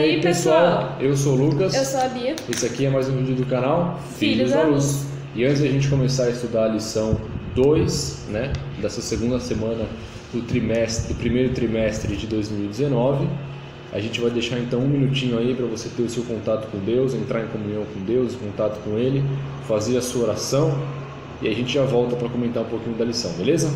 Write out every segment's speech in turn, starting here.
aí, pessoal? Eu sou o Lucas. Eu sou a Bia. Esse aqui é mais um vídeo do canal Filhos da Luz. E antes de a gente começar a estudar a lição 2, né, dessa segunda semana do primeiro trimestre de 2019, a gente vai deixar então um minutinho aí para você ter o seu contato com Deus, entrar em comunhão com Deus, contato com Ele, fazer a sua oração e a gente já volta para comentar um pouquinho da lição, beleza?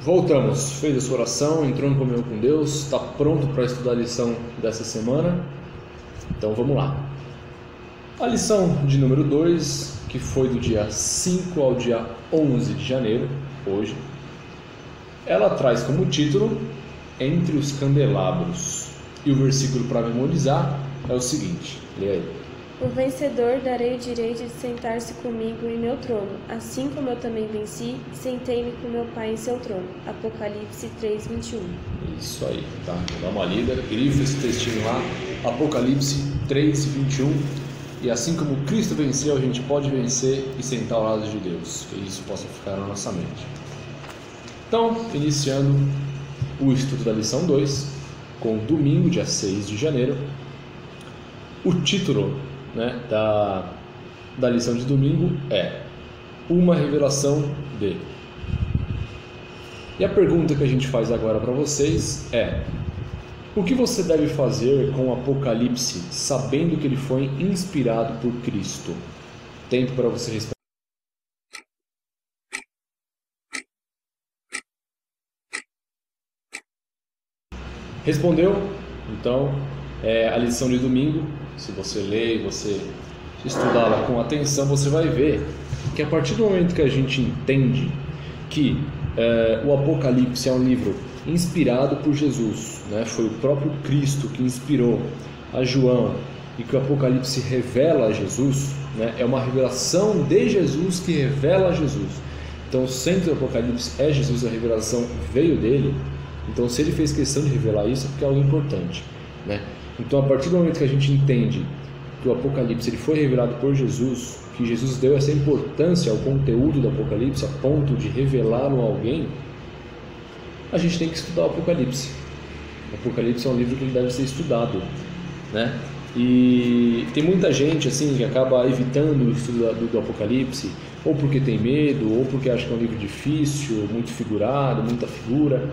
Voltamos, fez a sua oração, entrou em comunhão com Deus, está pronto para estudar a lição dessa semana? Então vamos lá. A lição de número 2, que foi do dia 5 ao dia 11 de janeiro, hoje, ela traz como título Entre os Candelabros. E o versículo para memorizar é o seguinte, lê aí. O vencedor darei o direito de sentar-se comigo em meu trono, assim como eu também venci e sentei-me com meu Pai em seu trono. Apocalipse 3:21. Isso aí, tá? Vou dar uma lida, grifa esse textinho lá, Apocalipse 3:21. E assim como Cristo venceu, a gente pode vencer e sentar ao lado de Deus, que isso possa ficar na nossa mente. Então, iniciando o estudo da lição 2, com domingo, dia 6 de janeiro, o título, né, da lição de domingo é Uma Revelação de. E a pergunta que a gente faz agora para vocês é: o que você deve fazer com o Apocalipse, sabendo que ele foi inspirado por Cristo? Tempo para você responder. Respondeu? Então, a lição de domingo, se você ler e você estudá-la com atenção, você vai ver que a partir do momento que a gente entende que o Apocalipse é um livro inspirado por Jesus, né? Foi o próprio Cristo que inspirou a João, e que o Apocalipse revela a Jesus, né? É uma revelação de Jesus que revela a Jesus. Então o centro do Apocalipse é Jesus, a revelação veio dele. Então se ele fez questão de revelar isso é porque é algo importante, né? Então a partir do momento que a gente entende que o Apocalipse ele foi revelado por Jesus, que Jesus deu essa importância ao conteúdo do Apocalipse a ponto de revelá-lo a alguém, a gente tem que estudar o Apocalipse. O Apocalipse é um livro que ele deve ser estudado, né? E tem muita gente assim que acaba evitando o estudo do Apocalipse, ou porque tem medo, ou porque acha que é um livro difícil, muito figurado, muita figura,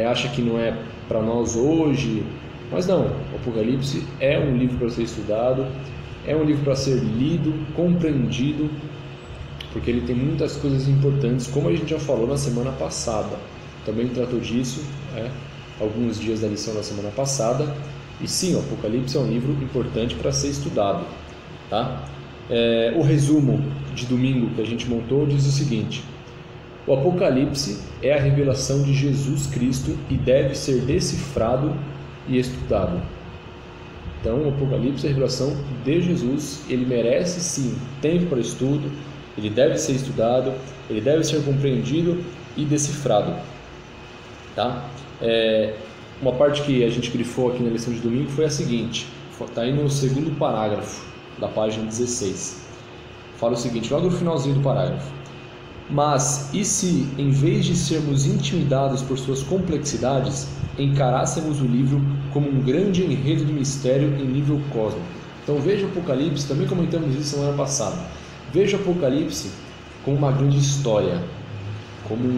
acha que não é para nós hoje. Mas não, o Apocalipse é um livro para ser estudado, é um livro para ser lido, compreendido, porque ele tem muitas coisas importantes, como a gente já falou na semana passada. Também tratou disso, alguns dias da lição da semana passada. E sim, o Apocalipse é um livro importante para ser estudado, tá? O resumo de domingo que a gente montou diz o seguinte: o Apocalipse é a revelação de Jesus Cristo e deve ser decifrado e estudado. Então o Apocalipse é a revelação de Jesus, ele merece sim tempo para estudo, ele deve ser estudado, ele deve ser compreendido e decifrado, tá? Uma parte que a gente grifou aqui na lição de domingo foi a seguinte, está aí no segundo parágrafo da página 16, fala o seguinte, logo no finalzinho do parágrafo: mas e se, em vez de sermos intimidados por suas complexidades, encarássemos o livro como um grande enredo de mistério em nível cósmico? Então veja o Apocalipse, também comentamos isso semana passada, veja o Apocalipse como uma grande história, como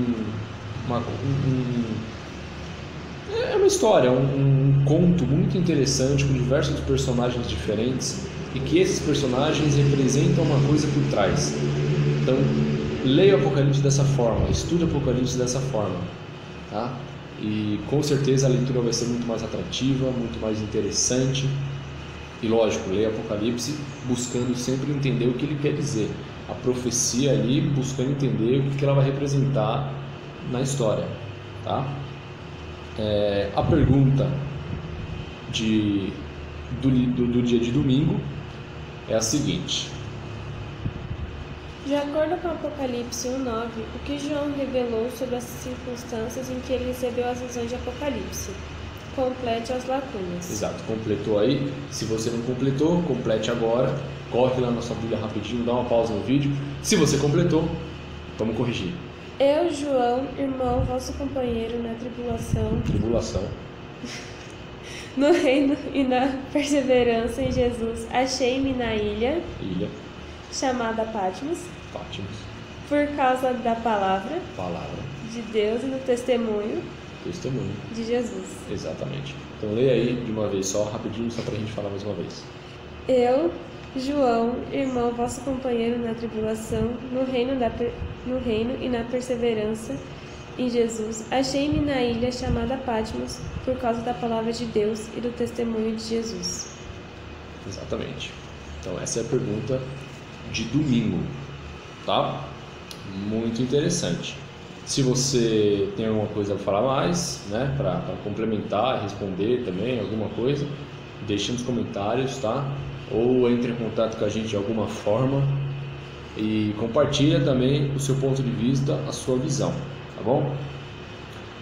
É uma história, um conto muito interessante com diversos personagens diferentes e que esses personagens representam uma coisa por trás. Então, leia o Apocalipse dessa forma, estude o Apocalipse dessa forma, tá? E com certeza a leitura vai ser muito mais atrativa, muito mais interessante. E lógico, leia o Apocalipse buscando sempre entender o que ele quer dizer. A profecia ali, buscando entender o que ela vai representar na história, tá? A pergunta do dia de domingo é a seguinte: de acordo com Apocalipse 1:9, o que João revelou sobre as circunstâncias em que ele recebeu as visões de Apocalipse? Complete as lacunas. Exato, completou aí. Se você não completou, complete agora. Corre lá na sua Bíblia rapidinho, dá uma pausa no vídeo. Se você completou, vamos corrigir. Eu, João, irmão, vosso companheiro na tribulação, no reino e na perseverança em Jesus, achei-me na ilha chamada Patmos, por causa da palavra de Deus e do testemunho de Jesus. Exatamente. Então leia aí de uma vez só, rapidinho, só pra gente falar mais uma vez. Eu, João, irmão, vosso companheiro na tribulação, no reino e na perseverança em Jesus, achei-me na ilha chamada Patmos, por causa da palavra de Deus e do testemunho de Jesus. Exatamente. Então essa é a pergunta de domingo, tá? Muito interessante. Se você tem alguma coisa para falar mais, né, para complementar, responder também alguma coisa, deixe nos comentários, tá? Ou entre em contato com a gente de alguma forma e compartilha também o seu ponto de vista, a sua visão, tá bom?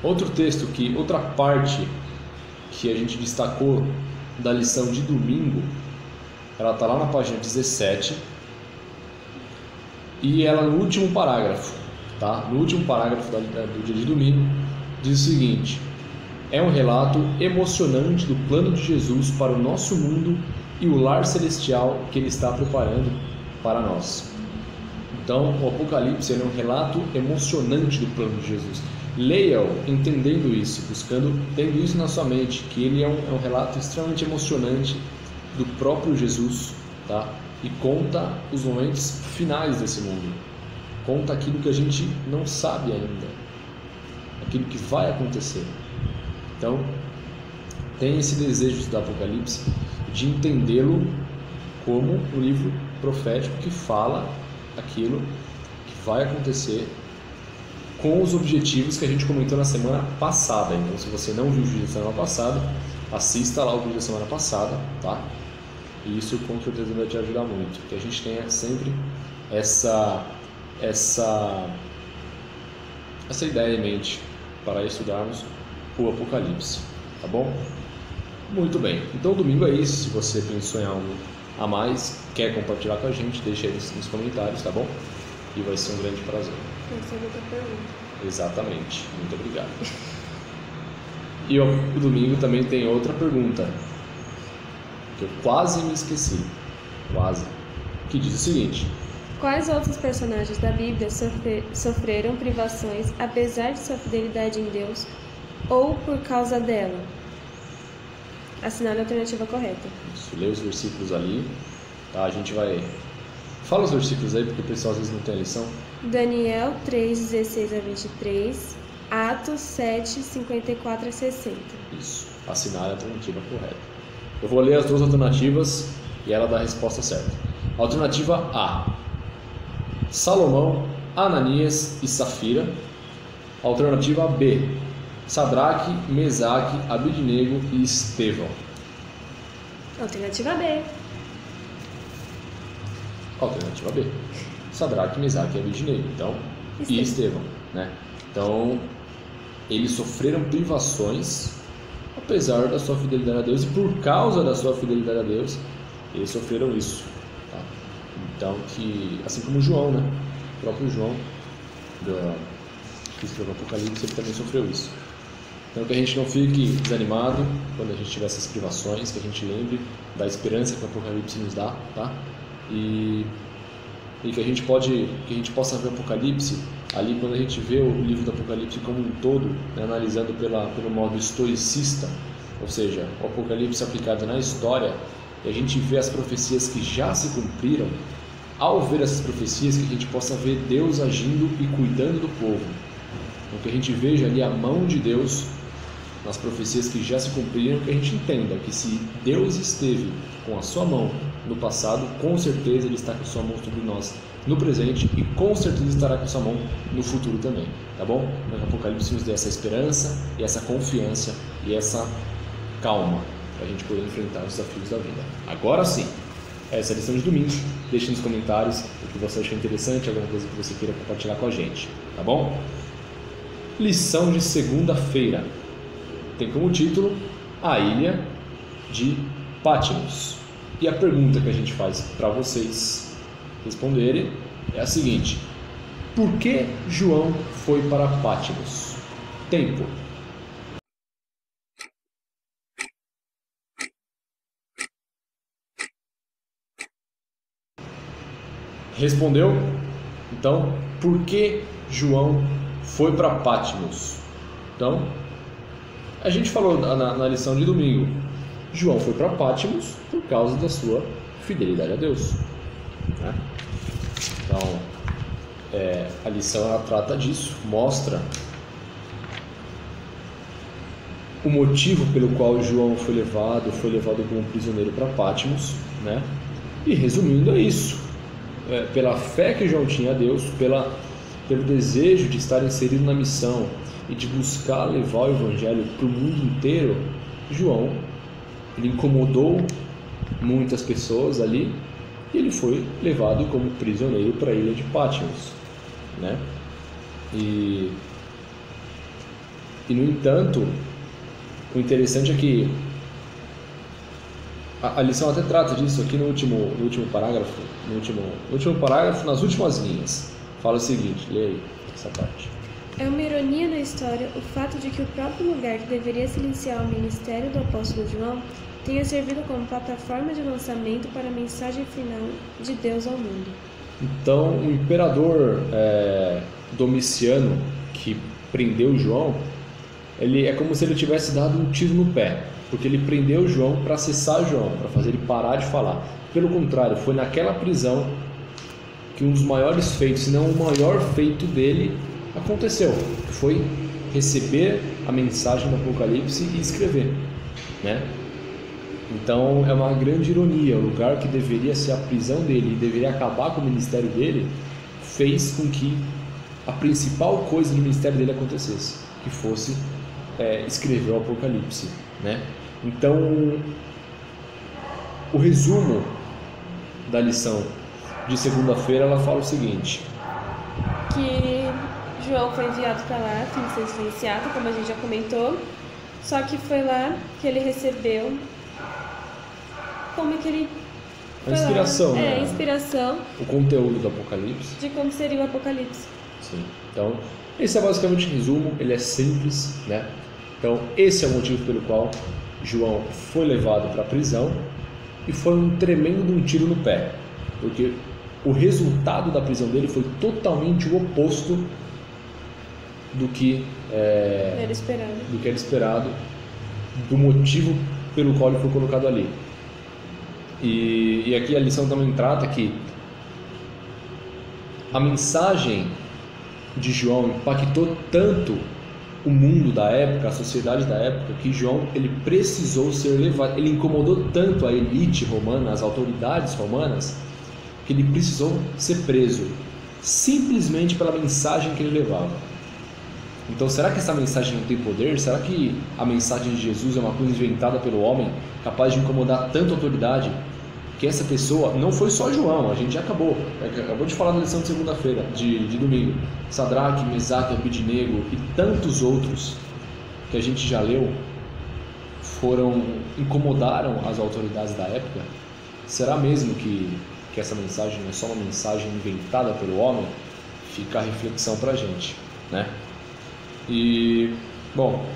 Outra parte que a gente destacou da lição de domingo, ela está lá na página 17 e ela no último parágrafo, tá? No último parágrafo do dia de domingo diz o seguinte: é um relato emocionante do plano de Jesus para o nosso mundo e o lar celestial que ele está preparando para nós. Então, o Apocalipse é um relato emocionante do plano de Jesus. Leia-o entendendo isso, tendo isso na sua mente, que ele é um relato extremamente emocionante do próprio Jesus, tá? E conta os momentos finais desse mundo. Conta aquilo que a gente não sabe ainda, aquilo que vai acontecer. Então, tem esse desejo do Apocalipse de entendê-lo como um livro profético que fala aquilo que vai acontecer com os objetivos que a gente comentou na semana passada. Então, se você não viu o vídeo da semana passada, assista lá o vídeo da semana passada, tá? E isso com certeza vai te ajudar muito, que a gente tenha sempre essa ideia em mente para estudarmos o Apocalipse, tá bom? Muito bem, então domingo é isso. Se você pensou em algo a mais, quer compartilhar com a gente, deixa aí nos comentários, tá bom? E vai ser um grande prazer. Essa é outra pergunta. Exatamente, muito obrigado. E o domingo também tem outra pergunta, que eu quase me esqueci, que diz o seguinte: quais outros personagens da Bíblia sofreram privações apesar de sua fidelidade em Deus ou por causa dela? Assinale a alternativa correta. Isso, lê os versículos ali, tá? A gente vai... Fala os versículos aí, porque o pessoal às vezes não tem a lição. Daniel 3:16-23, Atos 7:54-60. Isso, assinale a alternativa correta. Eu vou ler as duas alternativas e ela dá a resposta certa. Alternativa A: Salomão, Ananias e Safira. Alternativa B: Sadraque, Mesaque, Abednego e Estevão. Alternativa B: Sadraque, Mesaque e Abednego. Então, e Estevão, né? Então, eles sofreram privações apesar da sua fidelidade a Deus, e por causa da sua fidelidade a Deus, eles sofreram isso, tá? Então, assim como João, né? O próprio João, que escreveu o Apocalipse, ele também sofreu isso. Então, que a gente não fique desanimado quando a gente tiver essas privações, que a gente lembre da esperança que o Apocalipse nos dá, tá? E que a gente possa ver o Apocalipse ali quando a gente vê o livro do Apocalipse como um todo, né, analisando pelo modo historicista, ou seja, o Apocalipse aplicado na história, e a gente vê as profecias que já se cumpriram, ao ver essas profecias, que a gente possa ver Deus agindo e cuidando do povo. Então, que a gente veja ali a mão de Deus nas profecias que já se cumpriram, que a gente entenda que se Deus esteve com a sua mão no passado, com certeza Ele está com a sua mão sobre nós no presente e com certeza estará com a sua mão no futuro também, tá bom? Mas o Apocalipse nos dê essa esperança e essa confiança e essa calma para a gente poder enfrentar os desafios da vida. Agora sim, essa é a lição de domingo. Deixe nos comentários o que você achou interessante, alguma coisa que você queira compartilhar com a gente, tá bom? Lição de segunda-feira tem como título A Ilha de Patmos. E a pergunta que a gente faz para vocês responderem é a seguinte: por que João foi para Patmos? Tempo. Respondeu? Então, por que João foi para Patmos? Então, a gente falou na lição de domingo, João foi para Patmos por causa da sua fidelidade a Deus, né? Então, a lição ela trata disso, mostra o motivo pelo qual João foi levado como prisioneiro para Patmos, né? E resumindo é isso. Pela fé que João tinha a Deus, pelo desejo de estar inserido na missão e de buscar levar o Evangelho para o mundo inteiro, João, ele incomodou muitas pessoas ali e ele foi levado como prisioneiro para a ilha de Patmos, né? E no entanto, o interessante é que a lição até trata disso aqui no último parágrafo, nas últimas linhas. Fala o seguinte, lê aí essa parte. É uma ironia na história o fato de que o próprio lugar que deveria silenciar o ministério do apóstolo João tenha servido como plataforma de lançamento para a mensagem final de Deus ao mundo. Então, o imperador Domiciano, que prendeu João, ele é como se ele tivesse dado um tiro no pé, porque ele prendeu João para cessar João, para fazer ele parar de falar. Pelo contrário, foi naquela prisão que um dos maiores feitos, se não o maior feito dele, aconteceu. Foi receber a mensagem do Apocalipse e escrever, né? Então é uma grande ironia, o lugar que deveria ser a prisão dele e deveria acabar com o ministério dele, fez com que a principal coisa do ministério dele acontecesse, que fosse escrever o Apocalipse, né? Então, o resumo da lição de segunda-feira, ela fala o seguinte: que João foi enviado para lá, fim de ser silenciado, como a gente já comentou, só que foi lá que ele recebeu como que ele... A inspiração, né? Inspiração. O conteúdo do Apocalipse. De como seria o Apocalipse. Sim. Então, esse é basicamente o resumo, ele é simples, né? Então, esse é o motivo pelo qual João foi levado para a prisão e foi um tremendo de um tiro no pé, porque o resultado da prisão dele foi totalmente o oposto do que era esperado, do motivo pelo qual ele foi colocado ali. E aqui a lição também trata que a mensagem de João impactou tanto o mundo da época, a sociedade da época, que João ele precisou ser levado, ele incomodou tanto a elite romana, as autoridades romanas, que ele precisou ser preso, simplesmente pela mensagem que ele levava. Então, será que essa mensagem não tem poder? Será que a mensagem de Jesus é uma coisa inventada pelo homem, capaz de incomodar tanto a autoridade, que essa pessoa, não foi só João, a gente já acabou de falar da lição de segunda-feira, de domingo, Sadraque, Mesaque, Abednego e tantos outros que a gente já leu, incomodaram as autoridades da época? Será mesmo que essa mensagem não é só uma mensagem inventada pelo homem? Fica a reflexão pra gente, né? E, bom,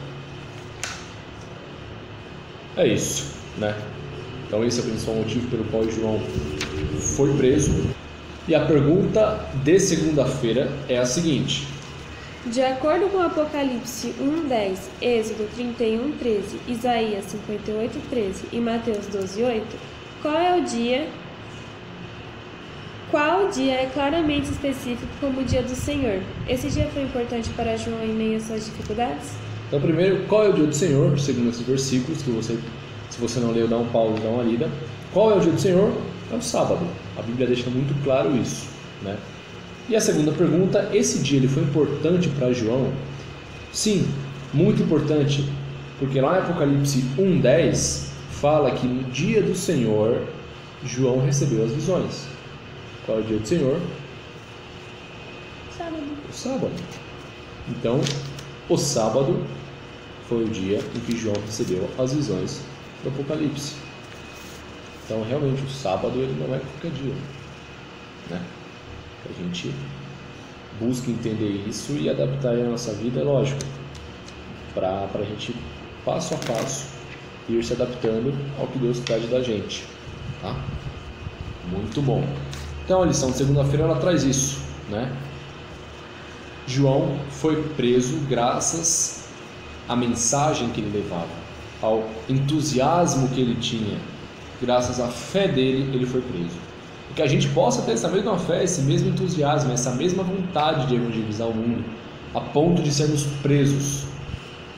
é isso, né? Então esse é o principal motivo pelo qual João foi preso E a pergunta de segunda-feira é a seguinte: de acordo com Apocalipse 1:10, Êxodo 31:13, Isaías 58:13 e Mateus 12:8, qual dia é claramente específico como o dia do Senhor? Esse dia foi importante para João em meio às suas dificuldades? Então, primeiro, qual é o dia do Senhor? Segundo esses versículos, que se você não leu, dá um pause, dá uma lida. Qual é o dia do Senhor? É o sábado. A Bíblia deixa muito claro isso, né? E a segunda pergunta, esse dia ele foi importante para João? Sim, muito importante, porque lá em Apocalipse 1:10 fala que no dia do Senhor João recebeu as visões. Qual é o dia do Senhor? Sábado. O sábado. Então, o sábado foi o dia em que João recebeu as visões do Apocalipse. Então, realmente, o sábado ele não é qualquer dia, né? A gente busca entender isso e adaptar a nossa vida, é lógico, para a gente, passo a passo, ir se adaptando ao que Deus pede da gente, tá? Muito bom. Então a lição de segunda-feira ela traz isso, né? João foi preso graças à mensagem que ele levava, ao entusiasmo que ele tinha, graças à fé dele ele foi preso. E que a gente possa ter essa mesma fé, esse mesmo entusiasmo, essa mesma vontade de evangelizar o mundo, a ponto de sermos presos,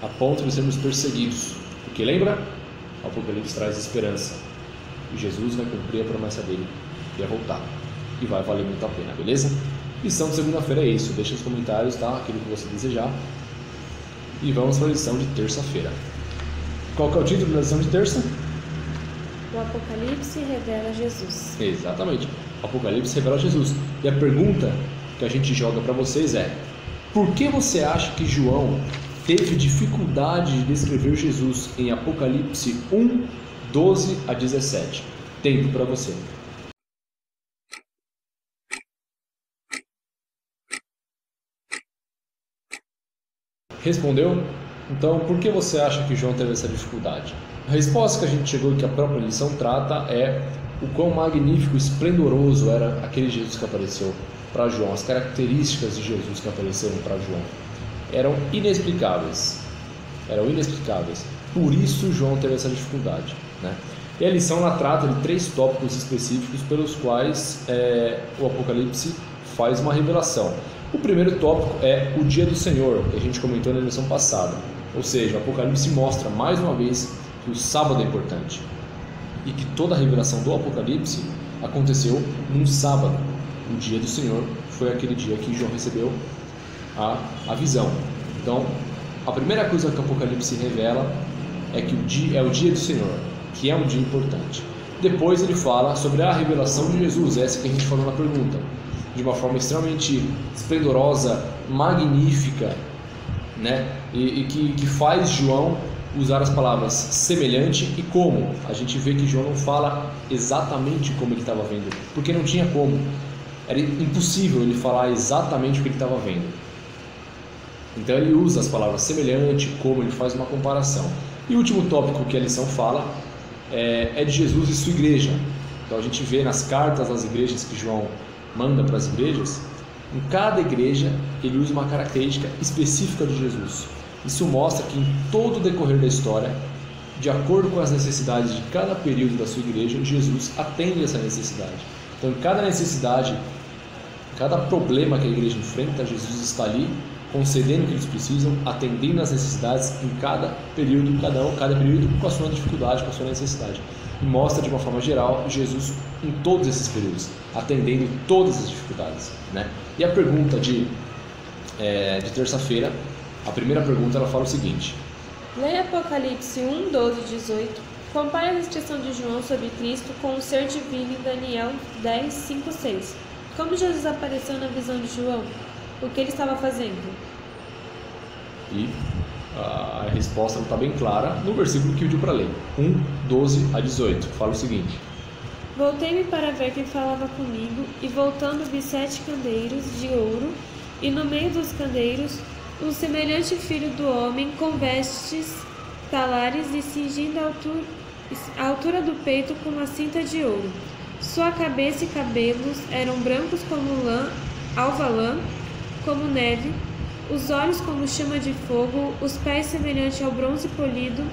a ponto de sermos perseguidos. Porque lembra? O Apocalipse traz esperança. E Jesus vai cumprir a promessa dele, que é voltar. E vai valer muito a pena, beleza? Lição de segunda-feira é isso. Deixa nos comentários, tá? Aquilo que você desejar. E vamos para a lição de terça-feira. Qual que é o título da lição de terça? O Apocalipse revela Jesus. Exatamente. O Apocalipse revela Jesus. E a pergunta que a gente joga para vocês é: por que você acha que João teve dificuldade de descrever Jesus em Apocalipse 1:12-17? Tempo para você. Respondeu? Então, por que você acha que João teve essa dificuldade? A resposta que a gente chegou e que a própria lição trata é o quão magnífico e esplendoroso era aquele Jesus que apareceu para João. As características de Jesus que apareceram para João eram inexplicáveis. Por isso João teve essa dificuldade, né? E a lição ela trata de 3 tópicos específicos pelos quais o Apocalipse faz uma revelação. O primeiro tópico é o dia do Senhor, que a gente comentou na lição passada. Ou seja, o Apocalipse mostra mais uma vez que o sábado é importante e que toda a revelação do Apocalipse aconteceu num sábado. O dia do Senhor foi aquele dia que João recebeu a visão. Então, a primeira coisa que o Apocalipse revela é que é o dia do Senhor, que é um dia importante. Depois ele fala sobre a revelação de Jesus, essa que a gente falou na pergunta, de uma forma extremamente esplendorosa, magnífica, né? E que faz João usar as palavras semelhante e como. A gente vê que João não fala exatamente como ele estava vendo, porque não tinha como. Era impossível ele falar exatamente o que ele estava vendo. Então ele usa as palavras semelhante, como, ele faz uma comparação. E o último tópico que a lição fala é de Jesus e sua igreja. Então a gente vê nas cartas das igrejas que João manda para as igrejas, em cada igreja ele usa uma característica específica de Jesus. Isso mostra que em todo o decorrer da história, de acordo com as necessidades de cada período da sua igreja, Jesus atende essa necessidade. Então em cada necessidade, cada problema que a igreja enfrenta, Jesus está ali concedendo o que eles precisam, atendendo as necessidades em cada período, cada período com a sua dificuldade, com a sua necessidade. E mostra de uma forma geral Jesus em todos esses períodos, atendendo todas as dificuldades, né? E a pergunta de terça-feira, a primeira pergunta, ela fala o seguinte: leia Apocalipse 1:12-18, compare a descrição de João sobre Cristo com o ser divino em Daniel 10:5-6. Como Jesus apareceu na visão de João? O que ele estava fazendo? E a resposta está bem clara no versículo que pediu para ler, 1:12-18. Fala o seguinte: voltei-me para ver quem falava comigo, e voltando vi 7 candeiros de ouro, e no meio dos candeiros um semelhante filho do homem, com vestes talares e cingindo a altura do peito com uma cinta de ouro. Sua cabeça e cabelos eram brancos como lã, alva lã, como neve, os olhos como chama de fogo, os pés semelhantes ao bronze polido,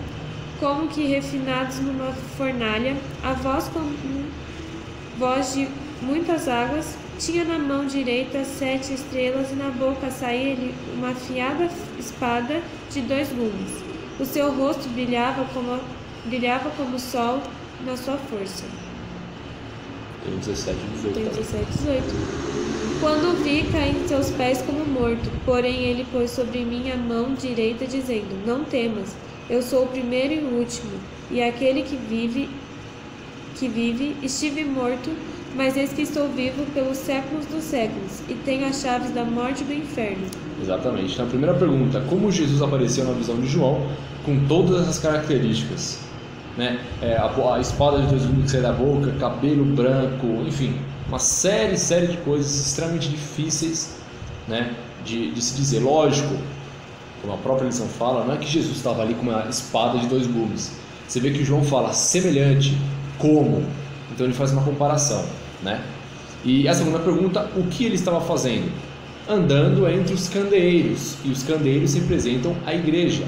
como que refinados numa fornalha, a voz como voz de muitas águas. Tinha na mão direita 7 estrelas e na boca saía-lhe uma afiada espada de 2 gumes. O seu rosto brilhava como o sol na sua força. Tem 17 e 18. Tem 17 e 18. Quando vi, caí em seus pés como morto, porém ele pôs sobre mim a mão direita, dizendo: Não temas, eu sou o primeiro e o último, e aquele que vive, estive morto, mas eis que estou vivo pelos séculos dos séculos, e tenho as chaves da morte e do inferno. Exatamente. Então, a primeira pergunta: como Jesus apareceu na visão de João com todas essas características? Né? A espada de 2 gumes que sai da boca, cabelo branco, enfim, uma série de coisas extremamente difíceis, né, de se dizer. Lógico, como a própria lição fala, não é que Jesus estava ali com uma espada de 2 gumes. Você vê que João fala semelhante, como. Então ele faz uma comparação, né? E a segunda pergunta: o que ele estava fazendo? Andando entre os candeeiros, e os candeeiros representam a igreja,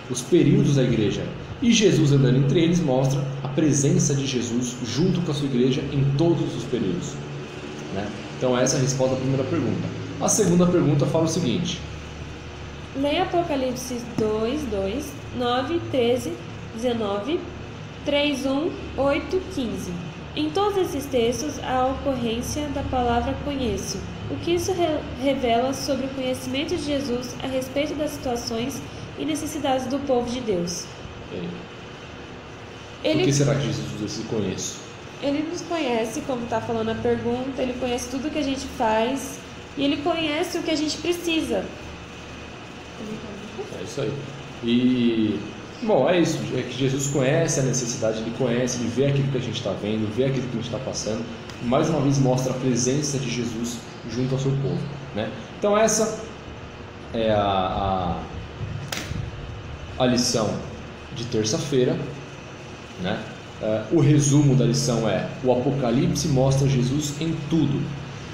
os períodos da igreja. E Jesus andando entre eles mostra a presença de Jesus junto com a sua igreja em todos os períodos, né? Então essa é a resposta à primeira pergunta. A segunda pergunta fala o seguinte: leia Apocalipse 2, 2, 9, 13, 19, 3, 1, 8, 15. Em todos esses textos há a ocorrência da palavra conheço. O que isso revela sobre o conhecimento de Jesus a respeito das situações e necessidades do povo de Deus. Por que será que Jesus usa esse conheço? Ele nos conhece, como está falando a pergunta, ele conhece tudo que a gente faz e ele conhece o que a gente precisa. É isso aí. E, bom, é isso. É que Jesus conhece a necessidade, ele conhece, ele vê aquilo que a gente está vendo, vê aquilo que a gente está passando. Mais uma vez mostra a presença de Jesus junto ao seu povo, né? Então essa é a lição de terça-feira, né? O resumo da lição é: o Apocalipse mostra Jesus em tudo.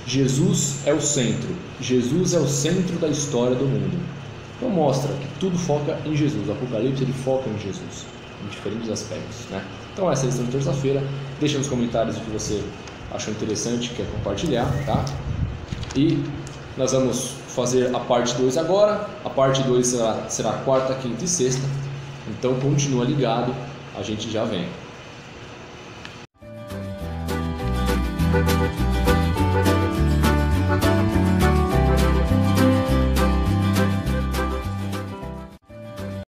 Jesus é o centro. Jesus é o centro da história do mundo. Então mostra que tudo foca em Jesus. O Apocalipse ele foca em Jesus em diferentes aspectos, né? Então essa é a lição de terça-feira. Deixa nos comentários o que você achou interessante, quer compartilhar, tá? E nós vamos fazer a parte 2 agora. A parte 2 será quarta, quinta e sexta. Então continua ligado, a gente já vem.